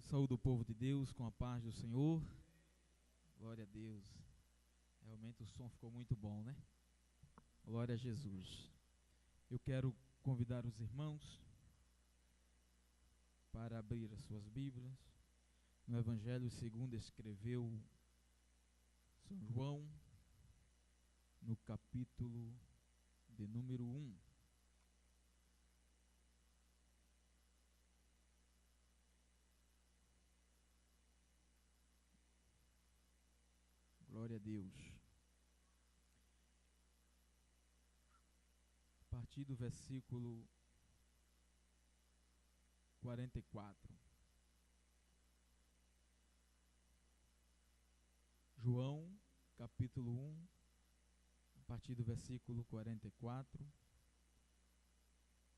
Saúde o povo de Deus com a paz do Senhor. Glória a Deus. Realmente o som ficou muito bom, né? Glória a Jesus. Eu quero convidar os irmãos para abrir as suas Bíblias no Evangelho segundo escreveu São João, no capítulo de número 1. Glória a Deus. A partir do versículo 44. João, capítulo 1, a partir do versículo 44,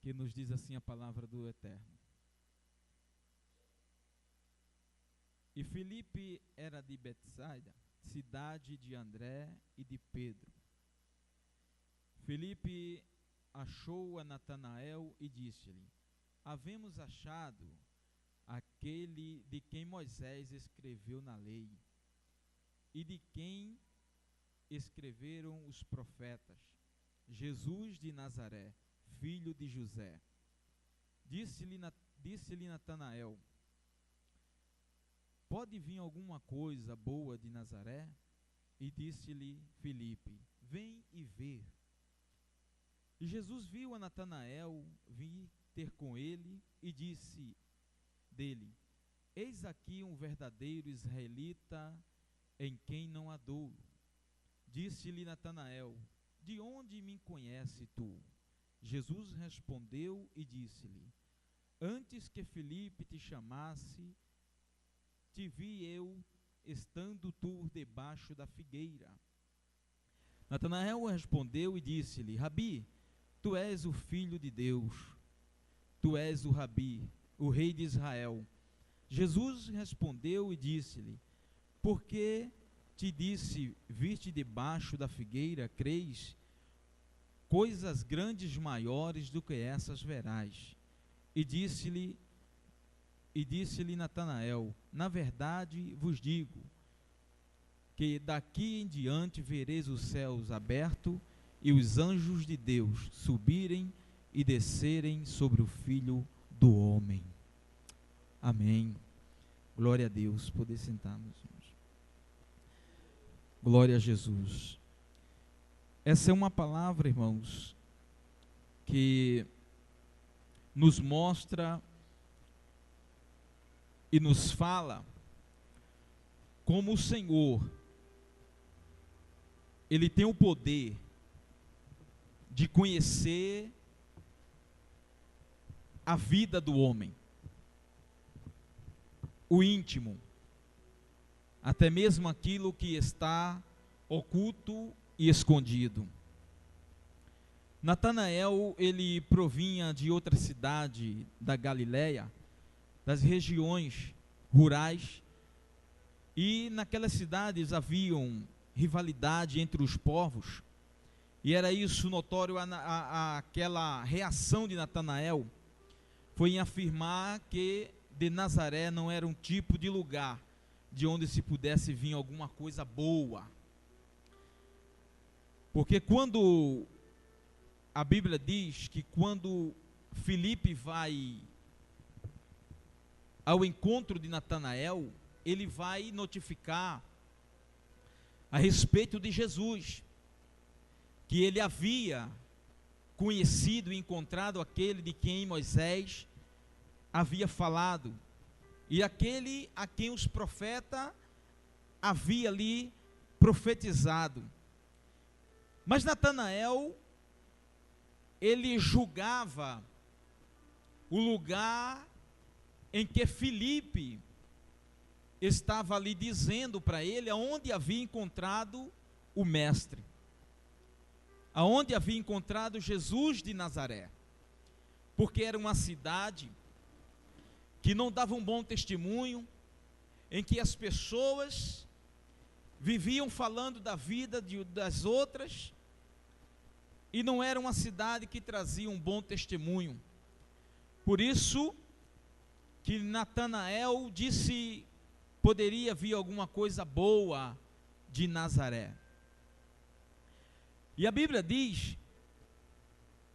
que nos diz assim a palavra do Eterno. E Filipe era de Betsaida, cidade de André e de Pedro. Filipe achou a Natanael e disse-lhe: havemos achado aquele de quem Moisés escreveu na lei e de quem escreveram os profetas, Jesus de Nazaré, filho de José. Disse-lhe Natanael: pode vir alguma coisa boa de Nazaré? E disse-lhe Filipe: vem e vê. E Jesus viu a Natanael vir ter com ele e disse dele: eis aqui um verdadeiro israelita em quem não há dolo. Disse-lhe Natanael: de onde me conhece tu? Jesus respondeu e disse-lhe: antes que Filipe te chamasse, te vi eu estando tu debaixo da figueira. Natanael respondeu e disse-lhe: Rabi, tu és o filho de Deus, tu és o Rabi, o rei de Israel. Jesus respondeu e disse-lhe: porque te disse, viste debaixo da figueira, crês? Coisas grandes maiores do que essas verás. E disse-lhe Natanael: na verdade vos digo, que daqui em diante vereis os céus abertos e os anjos de Deus subirem e descerem sobre o Filho do Homem. Amém. Glória a Deus. Poder sentar, meus irmãos. Glória a Jesus. Essa é uma palavra, irmãos, que nos mostra e nos fala como o Senhor, Ele tem o poder de conhecer a vida do homem, o íntimo, até mesmo aquilo que está oculto e escondido. Natanael, ele provinha de outra cidade da Galileia, das regiões rurais, e naquelas cidades haviam rivalidade entre os povos, e era isso notório aquela reação de Natanael, foi em afirmar que de Nazaré não era um tipo de lugar de onde se pudesse vir alguma coisa boa, porque quando a Bíblia diz que quando Filipe vai ao encontro de Natanael, ele vai notificar a respeito de Jesus, que ele havia conhecido e encontrado aquele de quem Moisés havia falado, e aquele a quem os profetas haviam ali profetizado. Mas Natanael, ele julgava o lugar em que Filipe estava ali dizendo para ele aonde havia encontrado o mestre, aonde havia encontrado Jesus de Nazaré, porque era uma cidade que não dava um bom testemunho, em que as pessoas viviam falando da vida das outras, e não era uma cidade que trazia um bom testemunho. Por isso, que Natanael disse poderia vir alguma coisa boa de Nazaré. E a Bíblia diz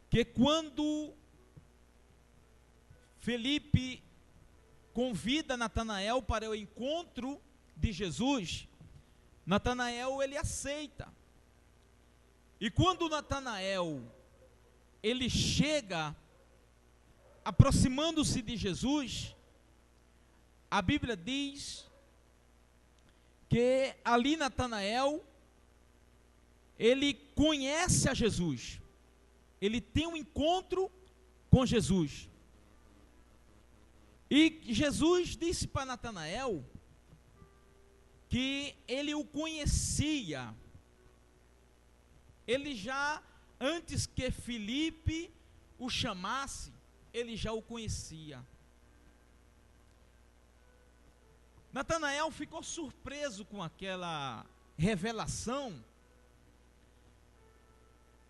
que quando Felipe convida Natanael para o encontro de Jesus, Natanael ele aceita. E quando Natanael ele chega aproximando-se de Jesus, a Bíblia diz que ali Natanael ele conhece a Jesus, ele tem um encontro com Jesus. E Jesus disse para Natanael que ele o conhecia, ele já, antes que Felipe o chamasse, ele já o conhecia. Natanael ficou surpreso com aquela revelação.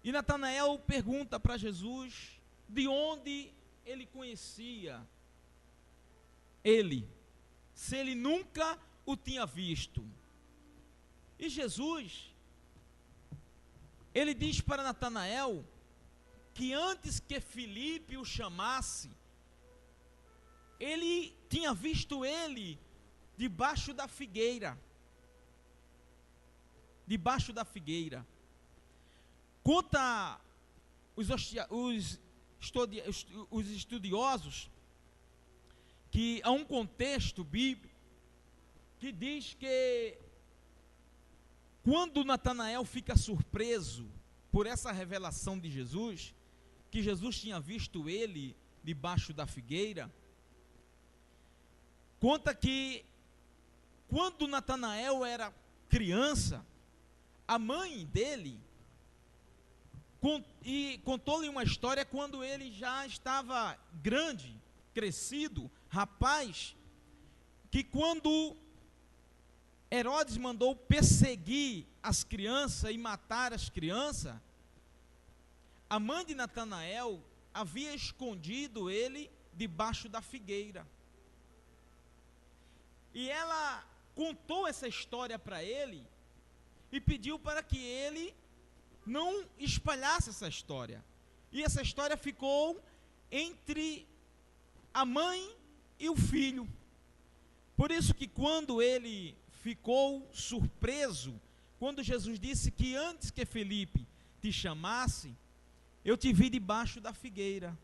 E Natanael pergunta para Jesus de onde ele conhecia ele, se ele nunca o tinha visto. E Jesus, ele diz para Natanael que antes que Felipe o chamasse, ele tinha visto ele debaixo da figueira. Debaixo da figueira. Conta os estudiosos que há um contexto bíblico que diz que quando Natanael fica surpreso por essa revelação de Jesus, que Jesus tinha visto ele debaixo da figueira, conta que quando Natanael era criança, a mãe dele contou-lhe uma história quando ele já estava grande, crescido, rapaz, que quando Herodes mandou perseguir as crianças e matar as crianças, a mãe de Natanael havia escondido ele debaixo da figueira. E ela contou essa história para ele e pediu para que ele não espalhasse essa história. E essa história ficou entre a mãe e o filho. Por isso que quando ele ficou surpreso, quando Jesus disse que antes que Felipe te chamasse, eu te vi debaixo da figueira.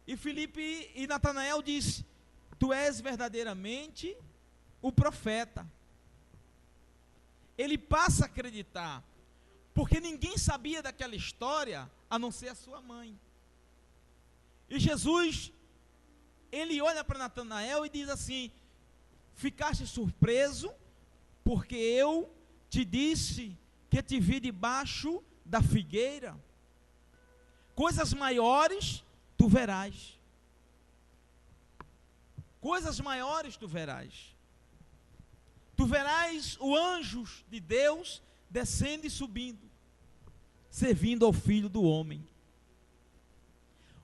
E Felipe e Natanael disse: tu és verdadeiramente o profeta. Ele passa a acreditar, porque ninguém sabia daquela história a não ser a sua mãe. E Jesus, ele olha para Natanael e diz assim: ficaste surpreso porque eu te disse que te vi debaixo da figueira? Coisas maiores tu verás. Coisas maiores tu verás. Tu verás o anjo de Deus descendo e subindo, servindo ao Filho do Homem.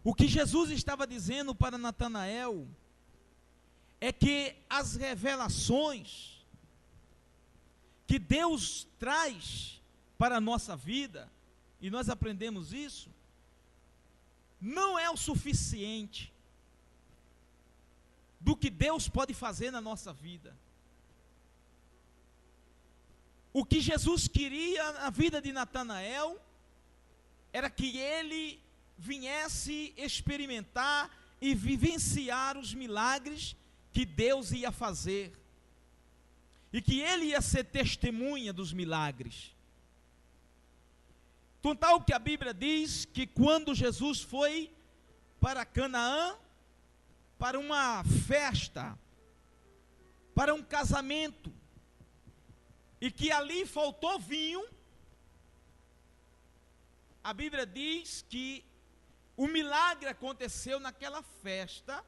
O que Jesus estava dizendo para Natanael é que as revelações que Deus traz para a nossa vida, e nós aprendemos isso, não é o suficiente do que Deus pode fazer na nossa vida. O que Jesus queria na vida de Natanael era que ele viesse experimentar e vivenciar os milagres que Deus ia fazer, e que ele ia ser testemunha dos milagres. Então, tal que a Bíblia diz que quando Jesus foi para Canaã, para uma festa, para um casamento, e que ali faltou vinho, a Bíblia diz que o milagre aconteceu naquela festa,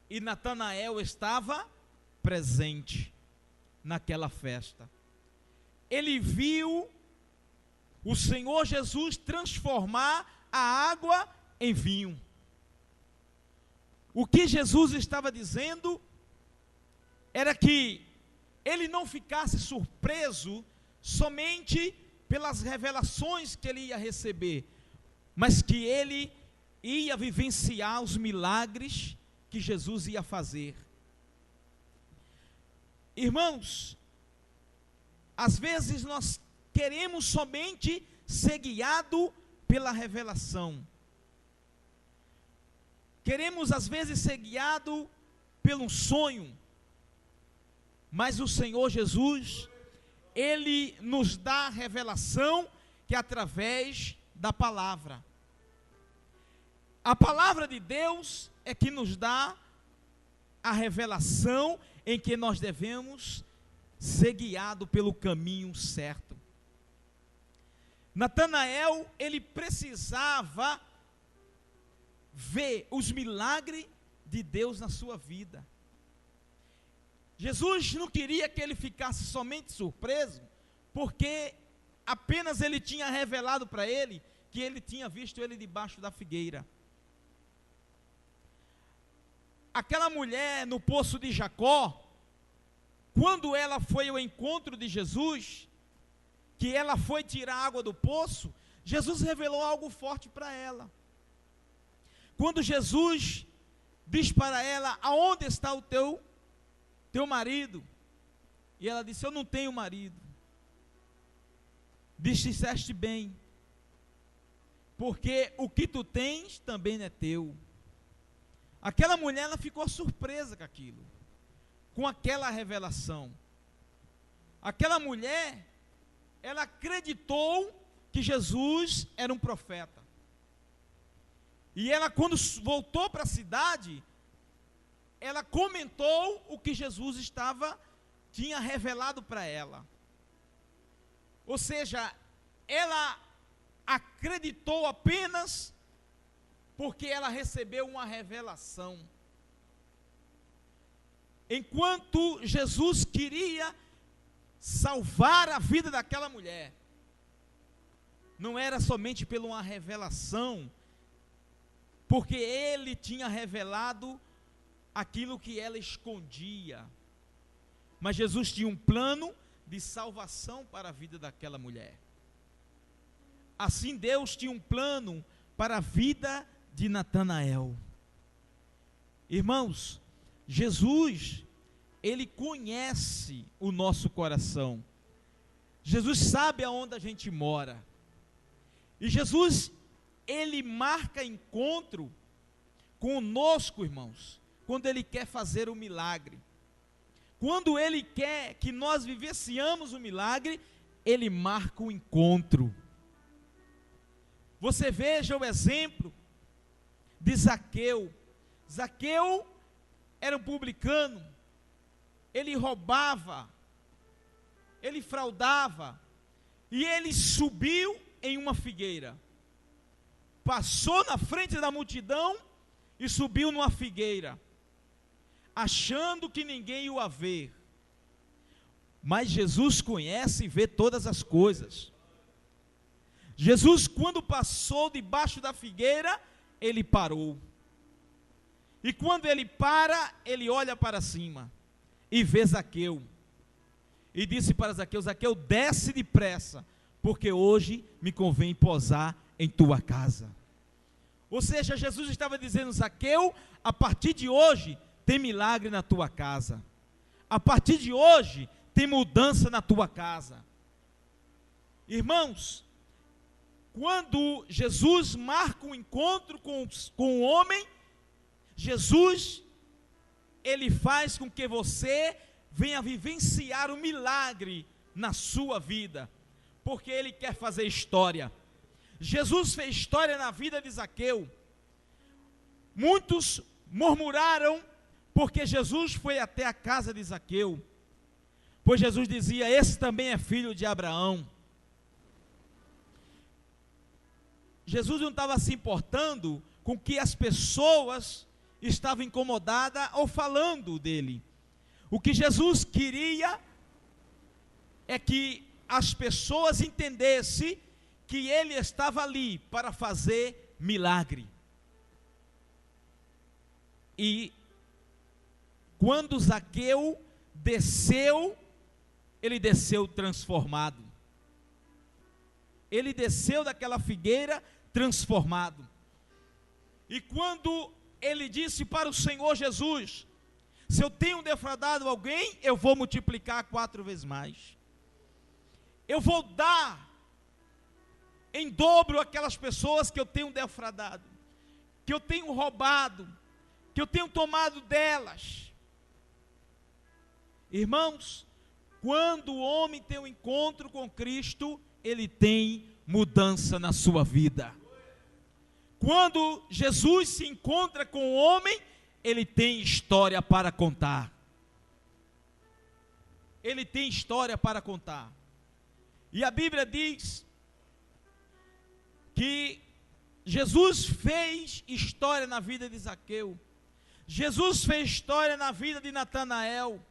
e Natanael estava presente naquela festa. Ele viu o Senhor Jesus transformar a água em vinho. O que Jesus estava dizendo era que ele não ficasse surpreso somente pelas revelações que ele ia receber, mas que ele ia vivenciar os milagres que Jesus ia fazer. Irmãos, às vezes nós queremos somente ser guiado pela revelação. Queremos às vezes ser guiado pelo sonho. Mas o Senhor Jesus, Ele nos dá a revelação que é através da palavra. A palavra de Deus é que nos dá a revelação em que nós devemos ser guiados pelo caminho certo. Natanael, ele precisava ver os milagres de Deus na sua vida. Jesus não queria que ele ficasse somente surpreso, porque apenas ele tinha revelado para ele que ele tinha visto ele debaixo da figueira. Aquela mulher no poço de Jacó, quando ela foi ao encontro de Jesus, que ela foi tirar água do poço, Jesus revelou algo forte para ela. Quando Jesus diz para ela: aonde está o teu marido? E ela disse: eu não tenho marido. Disseste bem, porque o que tu tens também não é teu. Aquela mulher, ela ficou surpresa com aquilo, com aquela revelação. Aquela mulher, ela acreditou que Jesus era um profeta. E ela, quando voltou para a cidade, ela comentou o que Jesus tinha revelado para ela. Ou seja, ela acreditou apenas porque ela recebeu uma revelação. Enquanto Jesus queria salvar a vida daquela mulher, não era somente por uma revelação, porque ele tinha revelado aquilo que ela escondia, mas Jesus tinha um plano de salvação para a vida daquela mulher. Assim Deus tinha um plano para a vida de Natanael. Irmãos, Jesus, Ele conhece o nosso coração. Jesus sabe aonde a gente mora. E Jesus, Ele marca encontro conosco, irmãos, quando Ele quer fazer o milagre. Quando Ele quer que nós vivenciamos o milagre, Ele marca o encontro. Você veja o exemplo de Zaqueu. Zaqueu era um publicano, ele roubava, ele fraudava, e ele subiu em uma figueira, passou na frente da multidão e subiu numa figueira, achando que ninguém ia ver. Mas Jesus conhece e vê todas as coisas. Jesus, quando passou debaixo da figueira, ele parou. E quando ele para, ele olha para cima e vê Zaqueu. E disse para Zaqueu: Zaqueu, desce depressa, porque hoje me convém posar em tua casa. Ou seja, Jesus estava dizendo: Zaqueu, a partir de hoje tem milagre na tua casa. A partir de hoje tem mudança na tua casa. Irmãos, quando Jesus marca um encontro com o homem, Jesus, Ele faz com que você venha vivenciar o milagre na sua vida, porque Ele quer fazer história. Jesus fez história na vida de Zaqueu. Muitos murmuraram porque Jesus foi até a casa de Zaqueu, pois Jesus dizia: esse também é filho de Abraão. Jesus não estava se importando com que as pessoas estavam incomodadas ou falando dele. O que Jesus queria é que as pessoas entendessem que ele estava ali para fazer milagre. E quando Zaqueu desceu, ele desceu transformado. Ele desceu daquela figueira transformado. E quando ele disse para o Senhor Jesus: se eu tenho defraudado alguém, eu vou multiplicar 4 vezes mais. Eu vou dar em dobro aquelas pessoas que eu tenho defraudado, que eu tenho roubado, que eu tenho tomado delas. Irmãos, quando o homem tem um encontro com Cristo, ele tem mudança na sua vida. Quando Jesus se encontra com o homem, ele tem história para contar. Ele tem história para contar. E a Bíblia diz que Jesus fez história na vida de Zaqueu. Jesus fez história na vida de Natanael.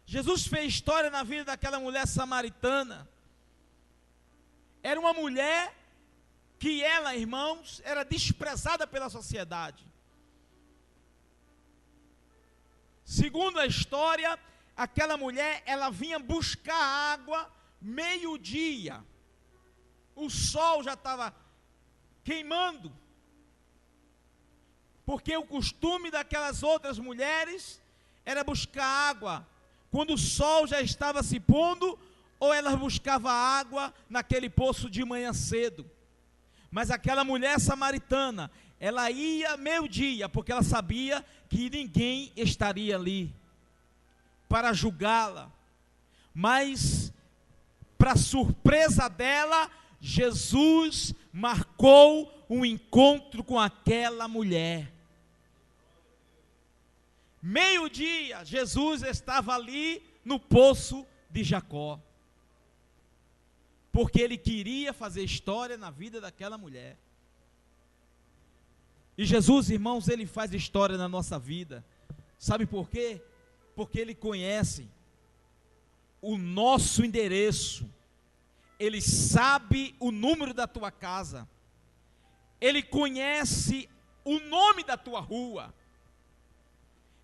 Jesus fez história na vida daquela mulher samaritana. Era uma mulher que ela, irmãos, era desprezada pela sociedade. Segundo a história, aquela mulher, ela vinha buscar água meio-dia. O sol já estava queimando. Porque o costume daquelas outras mulheres era buscar água quando o sol já estava se pondo, ou elas buscavam água naquele poço de manhã cedo. Mas aquela mulher samaritana, ela ia meio-dia, porque ela sabia que ninguém estaria ali para julgá-la. Mas, para surpresa dela, Jesus marcou um encontro com aquela mulher. Meio-dia, Jesus estava ali no poço de Jacó, porque ele queria fazer história na vida daquela mulher. E Jesus, irmãos, ele faz história na nossa vida. Sabe por quê? Porque ele conhece o nosso endereço. Ele sabe o número da tua casa. Ele conhece o nome da tua rua.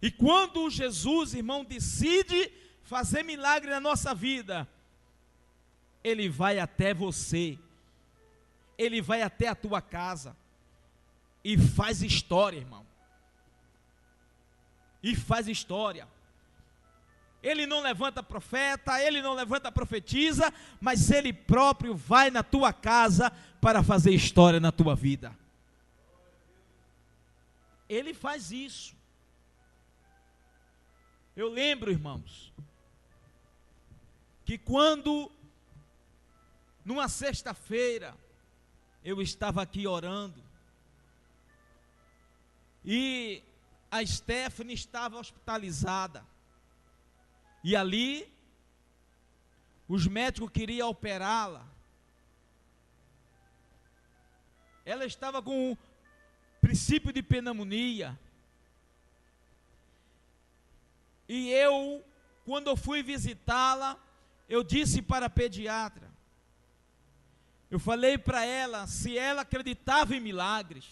E quando Jesus, irmão, decide fazer milagre na nossa vida, ele vai até você, ele vai até a tua casa, e faz história, irmão, e faz história. Ele não levanta profeta, ele não levanta profetisa, mas ele próprio vai na tua casa para fazer história na tua vida. Ele faz isso. Eu lembro, irmãos, que quando, numa sexta-feira, eu estava aqui orando, e a Stephanie estava hospitalizada, e ali, os médicos queriam operá-la. Ela estava com princípio de pneumonia. E eu, quando eu fui visitá-la, eu disse para a pediatra, eu falei para ela se ela acreditava em milagres.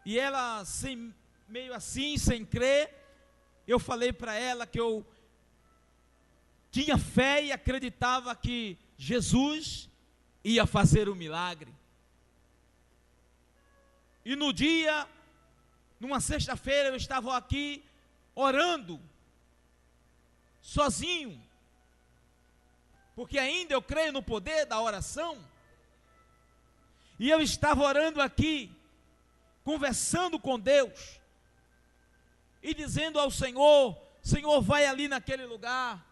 E ela, meio assim, sem crer, eu falei para ela que eu tinha fé e acreditava que Jesus ia fazer o milagre. E no dia, numa sexta-feira, eu estava aqui orando, sozinho, porque ainda eu creio no poder da oração, e eu estava orando aqui, conversando com Deus, e dizendo ao Senhor, Senhor, vai ali naquele lugar,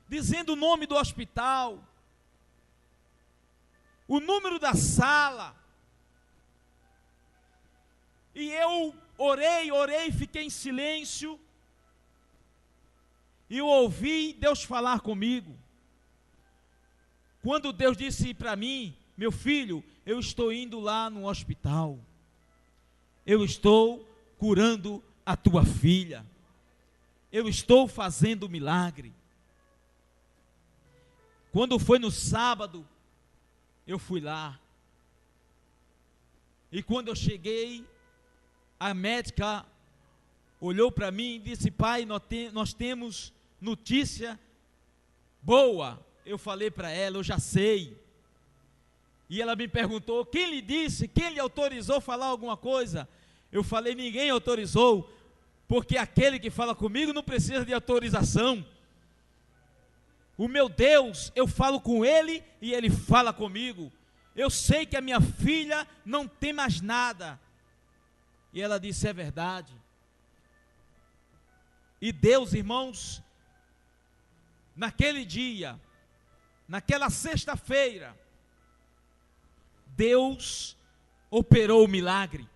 dizendo o nome do hospital, o número da sala. E eu orei, fiquei em silêncio, e eu ouvi Deus falar comigo. Quando Deus disse para mim, meu filho, eu estou indo lá no hospital, eu estou curando a tua filha, eu estou fazendo milagre. Quando foi no sábado, eu fui lá. E quando eu cheguei, a médica olhou para mim e disse: pai, nós temos notícia boa. Eu falei para ela: eu já sei. E ela me perguntou: quem lhe disse? Quem lhe autorizou a falar alguma coisa? Eu falei: ninguém autorizou, porque aquele que fala comigo não precisa de autorização. O meu Deus, eu falo com Ele e Ele fala comigo. Eu sei que a minha filha não tem mais nada. E ela disse: é verdade. E Deus, irmãos, naquele dia, naquela sexta-feira, Deus operou o milagre.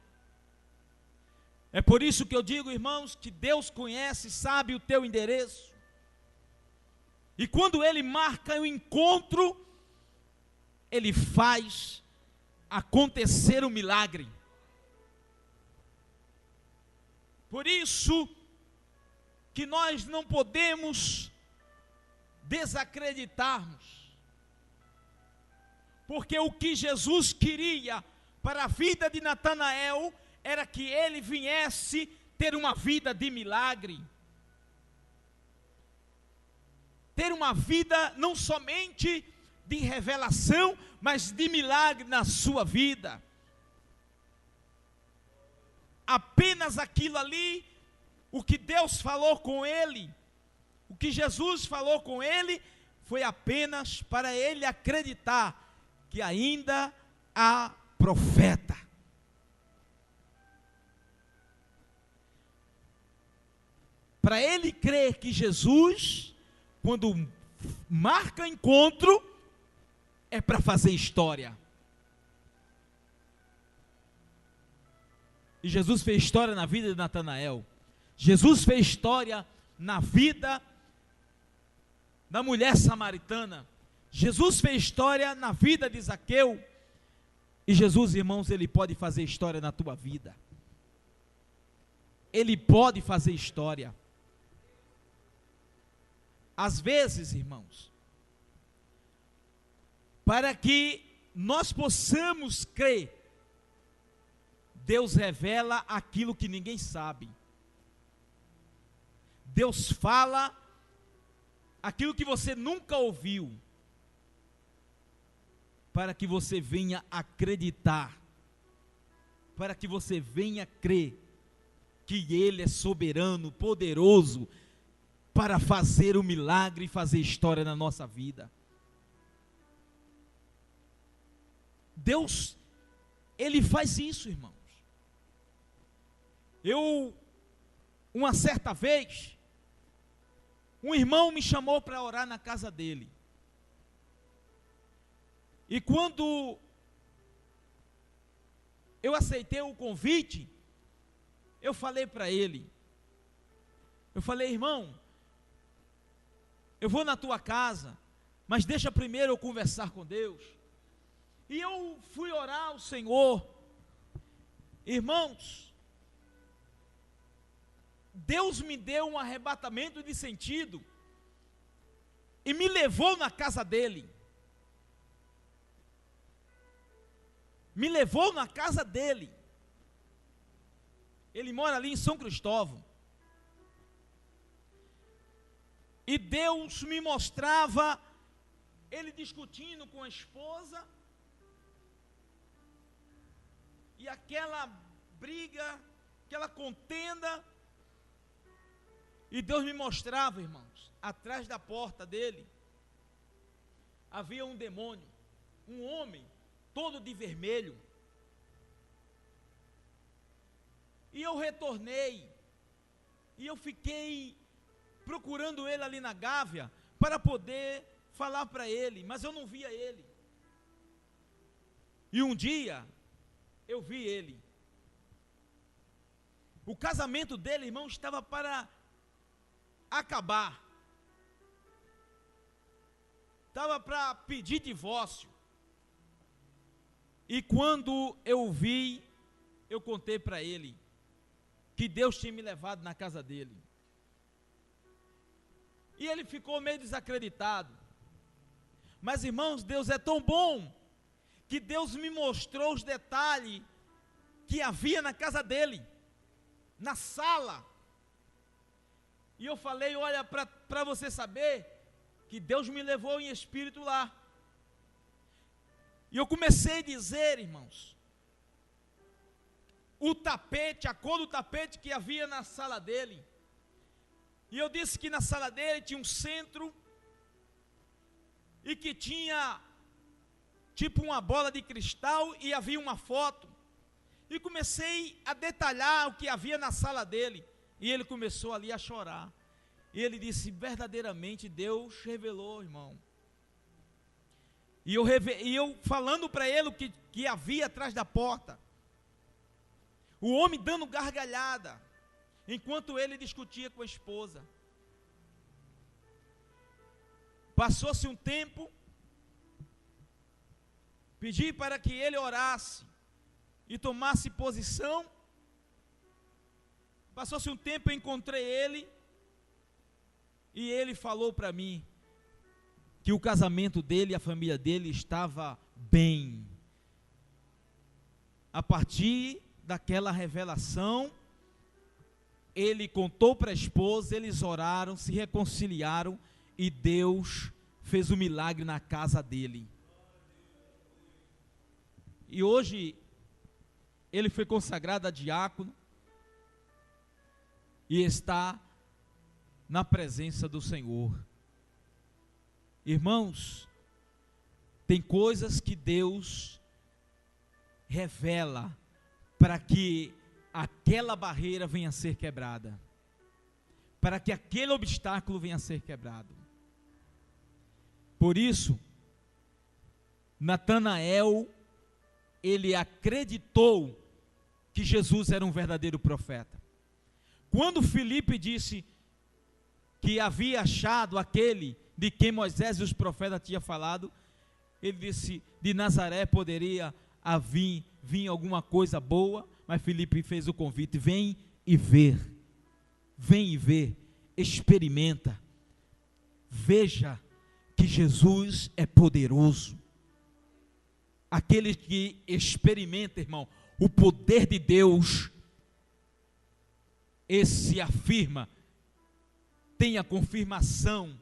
É por isso que eu digo, irmãos, que Deus conhece, sabe o teu endereço. E quando Ele marca o encontro, Ele faz acontecer o milagre. Por isso que nós não podemos desacreditarmos, porque o que Jesus queria para a vida de Natanael era que ele viesse ter uma vida de milagre, ter uma vida não somente de revelação, mas de milagre na sua vida. Apenas aquilo ali, o que Deus falou com ele, o que Jesus falou com ele, foi apenas para ele acreditar que ainda há profeta. Para ele crer que Jesus, quando marca encontro, é para fazer história. E Jesus fez história na vida de Natanael. Jesus fez história na vida da mulher samaritana. Jesus fez história na vida de Zaqueu. E Jesus, irmãos, Ele pode fazer história na tua vida. Ele pode fazer história. Às vezes, irmãos, para que nós possamos crer, Deus revela aquilo que ninguém sabe. Deus fala aquilo que você nunca ouviu, para que você venha acreditar, para que você venha crer que Ele é soberano, poderoso, para fazer o milagre e fazer história na nossa vida. Deus, Ele faz isso, irmãos. Uma certa vez, um irmão me chamou para orar na casa dele. E quando eu aceitei o convite, eu falei para ele, irmão, eu vou na tua casa, mas deixa primeiro eu conversar com Deus. E eu fui orar ao Senhor. Irmãos, Deus me deu um arrebatamento de sentido e me levou na casa dele. Me levou na casa dele. Ele mora ali em São Cristóvão. E Deus me mostrava ele discutindo com a esposa, e aquela briga, aquela contenda. E Deus me mostrava, irmãos, atrás da porta dele havia um demônio, um homem todo de vermelho. E eu retornei, e eu fiquei procurando ele ali na Gávea, para poder falar para ele, mas eu não via ele. E um dia, eu vi ele. O casamento dele, irmão, estava para acabar. Estava para pedir divórcio. E quando eu o vi, eu contei para ele que Deus tinha me levado na casa dele. E ele ficou meio desacreditado. Mas, irmãos, Deus é tão bom, que Deus me mostrou os detalhes que havia na casa dele, na sala. E eu falei, olha, para você saber que Deus me levou em espírito lá. E eu comecei a dizer, irmãos, o tapete, a cor do tapete que havia na sala dele. E eu disse que na sala dele tinha um centro e que tinha tipo uma bola de cristal e havia uma foto. E comecei a detalhar o que havia na sala dele. E ele começou ali a chorar. E ele disse, verdadeiramente Deus revelou, irmão. E eu falando para ele o que havia atrás da porta. O homem dando gargalhada, enquanto ele discutia com a esposa. Passou-se um tempo, pedi para que ele orasse e tomasse posição. Passou-se um tempo, eu encontrei ele, e ele falou para mim que o casamento dele e a família dele estava bem. A partir daquela revelação, ele contou para a esposa, eles oraram, se reconciliaram, e Deus fez um milagre na casa dele. E hoje, ele foi consagrado a diácono, e está na presença do Senhor. Irmãos, tem coisas que Deus revela para que aquela barreira venha a ser quebrada, para que aquele obstáculo venha a ser quebrado. Por isso, Natanael, ele acreditou que Jesus era um verdadeiro profeta. Quando Filipe disse que havia achado aquele de quem Moisés e os profetas tinham falado, ele disse, de Nazaré poderia vir alguma coisa boa, mas Filipe fez o convite, vem e ver, experimenta, veja que Jesus é poderoso. Aquele que experimenta, irmão, o poder de Deus, esse afirma, tem a confirmação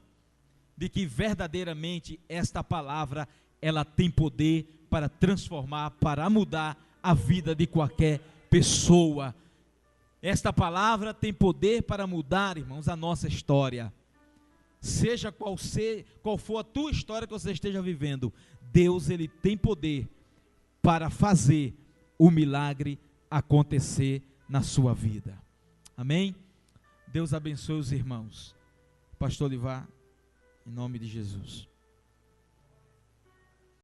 de que verdadeiramente esta palavra, ela tem poder para transformar, para mudar a vida de qualquer pessoa. Esta palavra tem poder para mudar, irmãos, a nossa história. Seja qual for a tua história que você esteja vivendo, Deus, ele tem poder para fazer o milagre acontecer na sua vida. Amém? Deus abençoe os irmãos. Pastor Livar, em nome de Jesus.